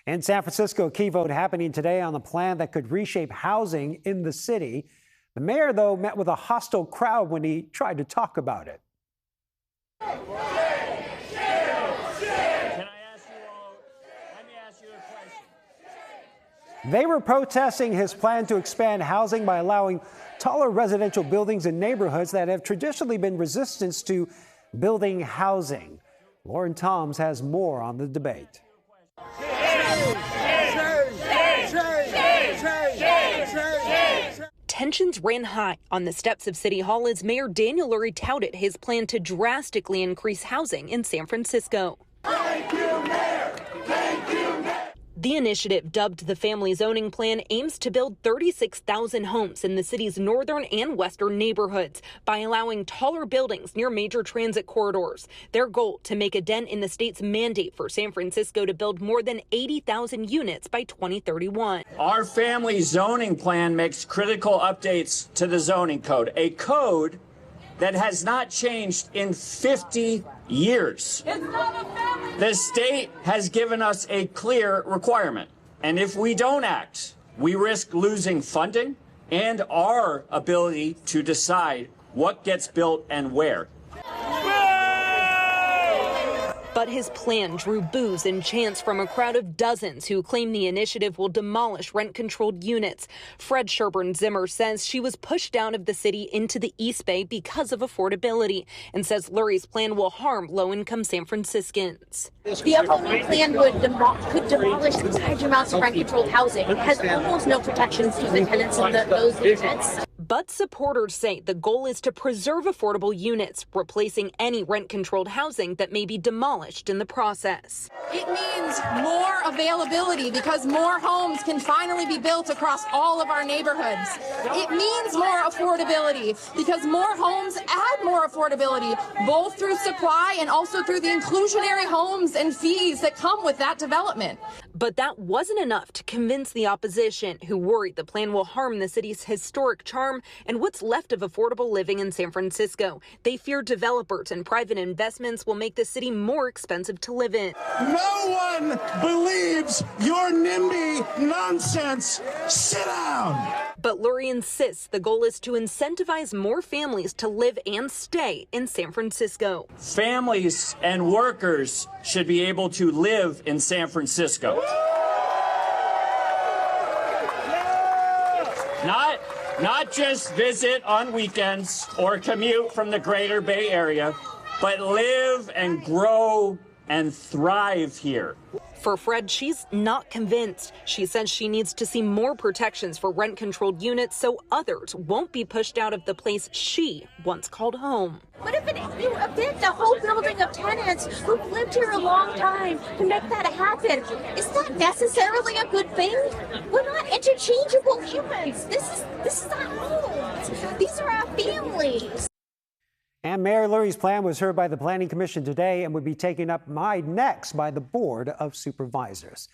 In San Francisco, a key vote happening today on the plan that could reshape housing in the city. The mayor, though, met with a hostile crowd when he tried to talk about it. Can I ask you all, let me ask you a question. They were protesting his plan to expand housing by allowing taller residential buildings in neighborhoods that have traditionally been resistant to building housing. Lauren Toms has more on the debate. Tensions ran high on the steps of City Hall as Mayor Daniel Lurie touted his plan to drastically increase housing in San Francisco. Thank you, Mayor. Thank you, Mayor. The initiative, dubbed the Family Zoning Plan, aims to build 36,000 homes in the city's northern and western neighborhoods by allowing taller buildings near major transit corridors. Their goal, to make a dent in the state's mandate for San Francisco to build more than 80,000 units by 2031. Our Family Zoning Plan makes critical updates to the zoning code, a code that has not changed in 50 years. The state has given us a clear requirement, and if we don't act, we risk losing funding and our ability to decide what gets built and where. But his plan drew boos and chants from a crowd of dozens who claim the initiative will demolish rent-controlled units. Fred Sherburne Zimmer says she was pushed out of the city into the East Bay because of affordability and says Lurie's plan will harm low-income San Franciscans. The upzoning plan could demolish large amounts of rent-controlled housing. It has almost no protections to the tenants of those units. But supporters say the goal is to preserve affordable units, replacing any rent-controlled housing that may be demolished in the process. It means more availability because more homes can finally be built across all of our neighborhoods. It means more affordability because more homes add more affordability, both through supply and also through the inclusionary homes and fees that come with that development. But that wasn't enough to convince the opposition, who worried the plan will harm the city's historic charm and what's left of affordable living in San Francisco. They fear developers and private investments will make the city more expensive to live in. No one believes your NIMBY nonsense. Sit down. But Lurie insists the goal is to incentivize more families to live and stay in San Francisco. Families and workers should be able to live in San Francisco. Not just visit on weekends or commute from the greater Bay Area, but live and grow and thrive here. For Fred, she's not convinced. She says she needs to see more protections for rent-controlled units so others won't be pushed out of the place she once called home. What if you evict a whole building of tenants who've lived here a long time to make that happen? Is that necessarily a good thing? We're not interchangeable humans. This is our homes. These are our families. And Mayor Lurie's plan was heard by the Planning Commission today and would be taken up next by the Board of Supervisors.